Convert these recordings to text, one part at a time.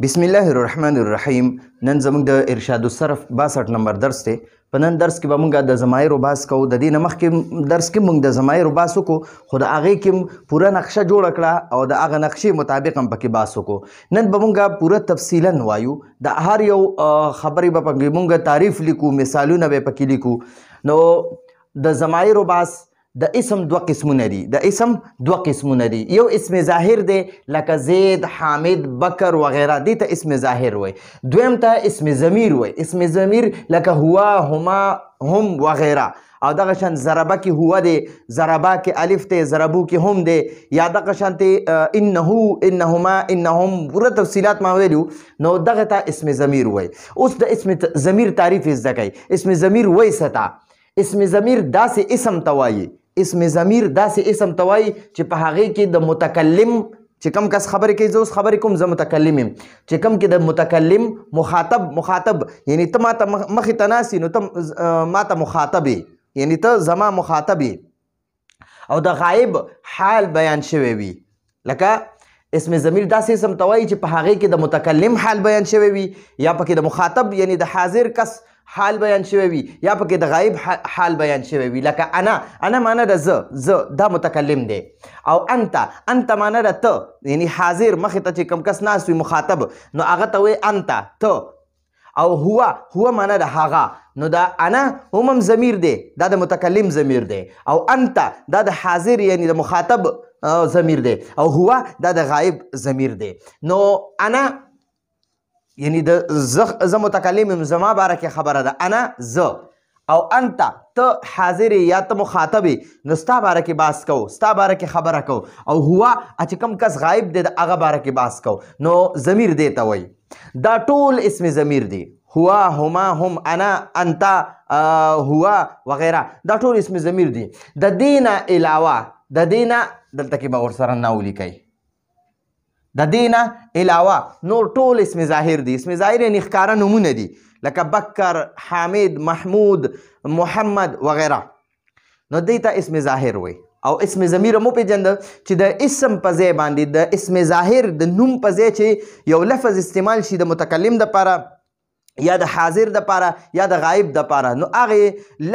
بسم الله الرحمن الرحیم. نن زموږ د ارشاد الصرف 62 نمبر درس دی. په نن درس کې به موږ د ضمایر باس کوو. د دې نه مخکې درس کې موږ د ضمایر باس وکړو، خو د هغې کې پوره نقشه جوړه کړه او د هغه نقشې مطابق هم پکې باس وکړو. نن به موږ پوره تفصیلا وایو. د هر یو خبرې به پکې موږ تعریف لیکو، مثالونه به پکې لیکو. نو د ضمایر باس د اسم دوه قسمونه دي. د اسم دوه قسمونه دي. یو اسم ظاهر دی لکه زید، حامد، بکر وغیره، دې ته اسم ظاهر وای. دویم ته اسم ضمیر وای. اسم ضمیر لکه هو، هما، هم وغیره. او دغه شان ضربه کې هو دی، ضربه کې الف دی، ضربو کې هم دی، یا دغه شانتې انه، انهما، انهم، پوره تفصیلات ما ویلو. نو دغه ته اسم ضمیر وای. اوس د اسم ضمیر تعریف زده کوي. اسم ضمیر وای ستا. اسم ضمیر داسې اسم ته وایي. اسم ضمیر داسې اسم ته وایي چې په هغې کې د متکلم چې کوم کس خبرې کوي، زه اوس خبرې کوم، زه متکلم یم، چې کوم کې د متکلم مخاطب یعنی ته ما ته مخې ته ناست نو ته ما ته مخاطب یې، یعنی ته زما مخاطب یې، او د غایب حال بیان شوی وي. لکه اسم ضمیر داسې اسم ته وایي چې په هغې کې د متکلم حال بیان شوی وي، یا پکې د مخاطب یعنی د حاضر کس حال بیان شوی وي، یا پکې د غایب حال بیان شوی وي. لکه انا معنی د زه دا متکلم دی، او انت معنی د ته، یعنی حاضر مخې ته چې کوم کس ناست وي مخاطب، نو هغه ته وایي انت، ته. او هو معنی د هغه، نو دا انا هم ضمیر دی، دا د متکلم ضمیر دی، او انت دا د حاضر یعنی د مخاطب ضمیر دی، او هو دا د غایب ضمیر دی. نو انا یعنی د زه متکلم یم، زما باره کې خبره ده، انا زه، او انت ته حاضر یا ته مخاطب، نو ستا باره کې باس کو، ستا باره کې خبره کو. او هو چې کوم کس غایب دی د هغه باره کې باس کو، نو ضمیر دی ته وایي. دا ټول اسم ضمیر دی. هو، هما، هم، انا، انت، هو وغیره، دا ټول اسم ضمیر دی. د دې نه علاوه، د دې نه دلته کې به ورسره نه ولیکئ، د دې نه علاوه نور ټول اسم ظاهر دي. اسم ظاهر یعنې ښکاره نومونه دي، لکه بکر، حامد، محمود، محمد وغیره، نو دې ته اسم ظاهر وایي. او اسم ضمیر مو پېژنده چې د اسم په ځای باندې د اسم ظاهر د نوم په ځای چې یو لفظ استعمال شي د متکلم دپاره، یا د حاضر دپاره، یا د غایب دپاره، نو هغې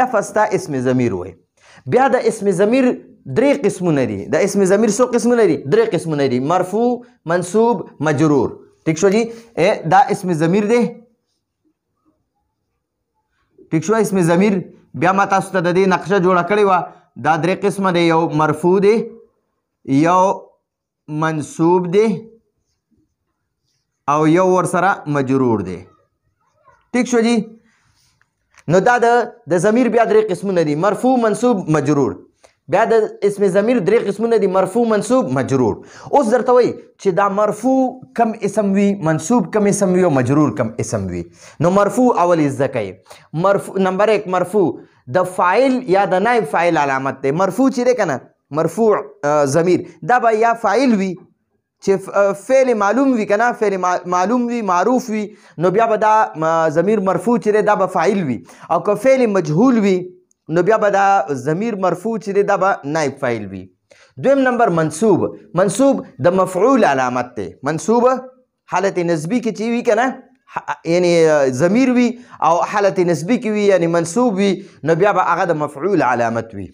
لفظ ته اسم ضمیر وایي. بیا د اسم ضمیر درې قسمونه دي. د اسم ضمیر څو قسمونه دي؟ درې قسمونه دي: مرفوع، منصوب، مجرور. ٹھیک شو جی؟ دا اسم ضمیر دی. ٹھیک شو؟ اسم ضمیر بیا ما تاسو ته د دې نقشه جوړه کړې وه. دا درې قسمه دی: یو مرفوع دی، یو منصوب دی، او یو ورسره مجرور دی. ٹھیک شو جی؟ نو دا د ضمیر بیا درې قسمونه دي: مرفوع، منصوب، مجرور. بیا د اسم ضمیر درې قسمونه دي: مرفوع، منصوب، مجرور. اوس درته وایي چې دا مرفوع کم اسم وي، منصوب کم اسم وي، او مجرور کم اسم وي. نو مرفوع اول زده کوئ. نمبر 1 مرفوع د فاعل یا د نائب فاعل علامت دی. مرفوع چې دی که نه، مرفوع ضمیر دا به یا فاعل وي چې فعل معلوم وي که نه، فعل معلوم وي، معروف وي، نو بیا به دا ضمیر مرفوع چې دی دا به فاعل وي. او که فعل مجهول وي نو بیا به دا ضمیر مرفوع چې دی دا به نائب فاعل وي. دویم نمبر منصوب. منصوب د مفعول علامت دی. منصوب حالت نسبی کې چې وي که نه، یعنی ضمیر وي او حالت نسبی کې وي یعنی منصوب وي، نو بیا به هغه د مفعول علامت وي.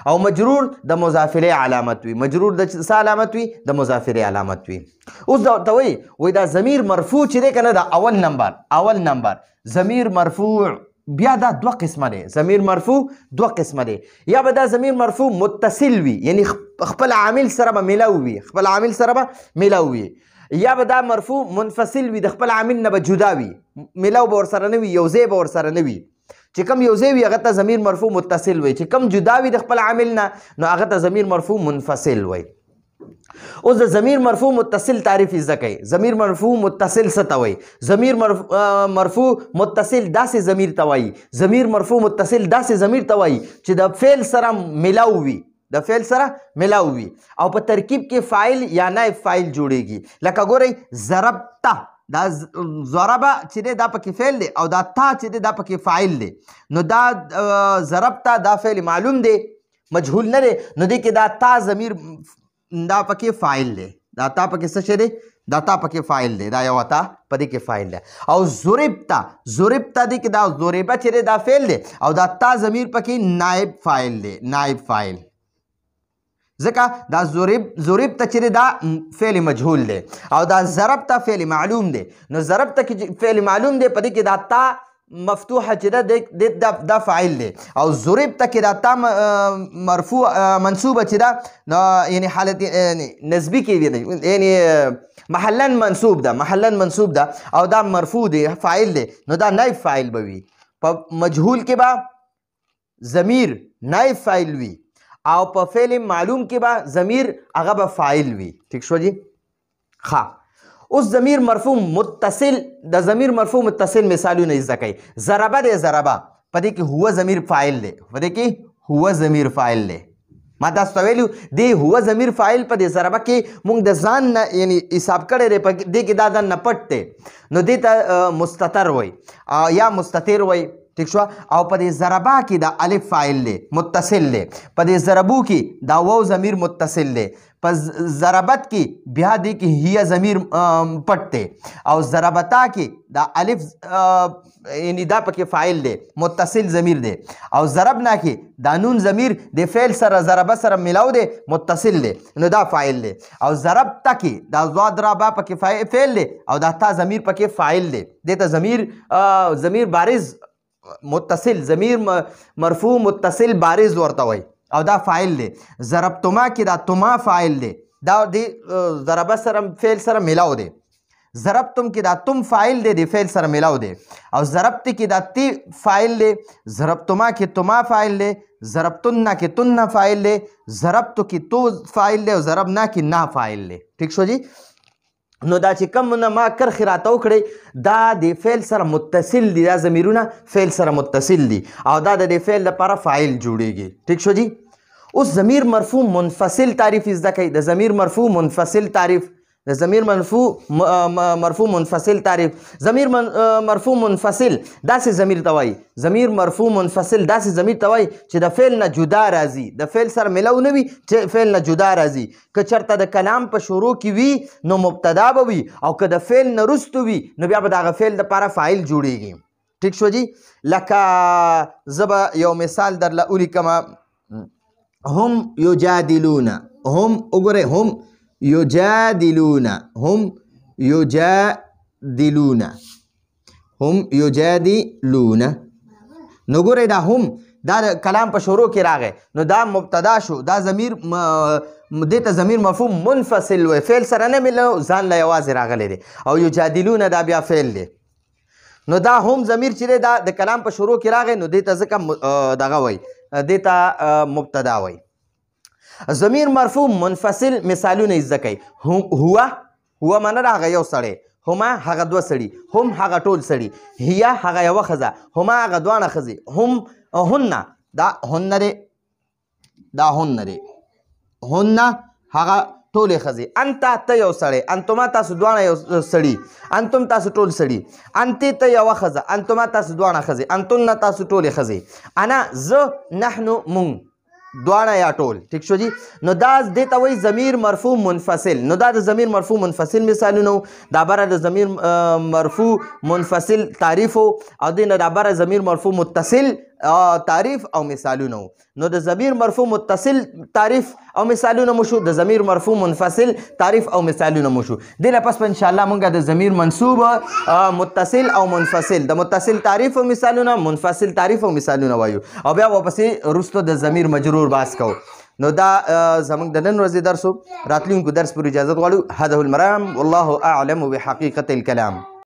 او مجرور د مضاف الیه علامت وي. مجرور د څه علامت وي؟ د مضاف الیه علامت وي. اوس ته وایي دا ضمیر مرفوع چې دی که نه، دا اول نمبر ضمیر مرفوع. بیا دا دوه قسمه دی. ضمیر مرفوع دوه قسمه دی. یا به دا ضمیر مرفوع متصل وي، یعنی خپل عامل سره به میلاو وي، خپل عامل سره به میلاو وي. یا به دا مرفوع منفصل وي، د خپل عامل نه به جدا وي، میلاو به ورسره نه وي، یو ځای به ورسره نه وي. چې کوم یو ځای وي هغه ته ضمیر مرفوع متصل وي، چې کوم جدا وي د خپل عامل نه نو هغه ته ضمیر مرفوع منفصل وي. اوس د ضمیر مرفوع متصل تعریف زده کوي. ضمیر مرفوع متصل څه ته وایي؟ ضمیر مرفوع متصل داسې ضمیر ته وایي. ضمیر مرفوع متصل داسې ضمیر ته وایي چې د فعل سره میلاو وي، د فعل سره میلاو وي، او په ترکیب کې فاعل یا نائب فاعل جوړیږي. لکه ګورئ ضربته، دا ضربه چې دی دا پکې فعل دی، او دا تا چې دی دا پکې فاعل دی. نو دا ضربته دا فعل معلوم دی، مجهول نه دی، نو دی کې دا تا ضمیر دا پکې فاعل دی. دا تا پکې څه شی دی دا تا پکې فاعل دی دا یو تا په دې کې فاعل دی او ضربتا دې کې دا ضربه چې دی دا فعل دی او دا تا ضمیر پکې نائب فاعل دی نائب فاعل ځکه دا ضربتا چې دی دا فعل مجهول دی او دا ضربتا فعل معلوم دی نو ضربتا کې فعل معلوم دی په دې کې دا تا مفتوحه چې ده دا فاعل دی او ضربته کې دا تا مرفوع منصوبه چې ده یعنی حالت نسبی کې وي یعنی محلا منصوب ده او دا مرفوع دی فاعل دی نو دا نائب فاعل به وي په مجهول کې به ضمیر نائب فاعل وي او په فعل معلوم کې به ضمیر هغه به فاعل وي ٹھیک شو جی ښه اوس ضمیر مرفوع متصل د ضمیر مرفوع متصل مثالونه زده کوي ضربه دی ضربه په دې کې هو ضمیر فاعل دی په دې کې هو ضمیر فاعل دی ما تاسو ته ویلو دی هو ضمیر فاعل په دې ضربه کې موږ د ځان نه یعنی حساب کړی دی په دې کې دا د نه پټ دی نو دې ته مستتر وایي یا مستتر وایي ٹھیک شو او په دې ضربه کې دا الف فاعل دی متصل دی په دې ضربو کې دا واو ضمیر متصل دی په ضربت کې بیا دی کې هي ضمیر پټ دی او ضربتا کې دا الف یعنی دا پکې فاعل دی متصل ضمیر دی او ضربنا کې دا نون ضمیر د فعل سره ضربه سره ملاو دی متصل دی نو دا فاعل دی او ضربتا کې دا ضربا پکې فعل دی او دا تا ضمیر پکې فاعل دی دته ضمیر بارز متصل ضمیر مرفوع متصل بارز ورته وایي او دا فاعل دی ضربتما کې دا تما فاعل دی دا د ضربه سره فعل سره ملاو دی ضربتم کې دا تم فاعل دی د فعل سره ملاو دی او ضربت کې دا تی فاعل دی ضربتما کې تما فاعل دی ضربتنا کې تن فاعل دی ضربتو کې تو فاعل دی او ضربنا کې نا فاعل دی ٹھیک شو جی نو دا چې کوم نه ما کرخې راته وکړئ دا د فعل سره متصل دي دا ضمیرونه فعل سره متصل دي او دا د فعل لپاره فاعل جوړیږي ٹھیک شو جی اوس ضمیر مرفوع منفصل تعریف زده کوي د ضمیر مرفوع منفصل تعریف د ضمیر مرفوع منفصل تعریف ضمیر مرفوع منفصل داسې ضمیر ته وایي ضمیر مرفوع منفصل داسې ضمیر ته وایي چې د فعل نه جدا راځي د فعل سره ملو نه وي چې فعل نه جدا راځي که چېرته د کلام په شروع کې وي نو مبتدا به وي او که د فعل نه وروسته وي نو بیا به د هغه فعل دپاره فاعل جوړیږي ټیک شو جی لکه زه به یو مثال درله ولیکمه هم یجادلون هم وګورئ هم یجادلون نو ګورئ دا هم دا کلام په شروع کې راغی نو دا مبتدا شو دا ضمیر دې ته ضمیر مرفوع منفصل وی فعل سره نه ملو ځان له یوازې راغلی دی او یجادلون دا بیا فعل دی نو دا هم ضمیر چې دی دا د کلام په شروع کې راغی نو دې ته ځکه دغه وی دې ته مبتدا وی ضمیر مرفوع منفصل مثالونه زده کوي هو معنی هغه یو سړی هما هغه دوه سړي هم هغه ټول سړي هي هغه یوه ښځه هما هغه دواړه ښځې هم هن دا هن دی دا هن دی هن هغه ټولې ښځې انت ته یو سړی انتما تاسو دواړه یو سړي انتم تاسو ټول سړي انتې ته یوه ښځه انتما تاسو دواړه ښځې انتن تاسو ټولې ښځې انا زه نحنو مونږ دواړه یا ټول ٹھیک شو جی نو دا دې ته وایي ضمیر مرفوع منفصل نو دا د ضمیر مرفوع منفصل مثالونه دا بره د ضمیر مرفوع منفصل تعریف او دې نه دا بره ضمیر مرفوع متصل تعریف او مثالونه نو د ضمیر مرفوع متصل تعریف او مثالونه مو شو د ضمیر مرفوع منفصل تعریف او مثالونه مو شو دې لپس په ان شاء الله مونږ د ضمیر منصوب متصل او منفصل د متصل تعریف او مثالونه منفصل تعریف او مثالونه وایو او بیا واپسې وروسته د ضمیر مجرور باس کوو نو دا زمونږ د نن ورځې درس راتلونکو درس پر اجازت غواړو هذا المرام والله اعلم بحقیقة الكلام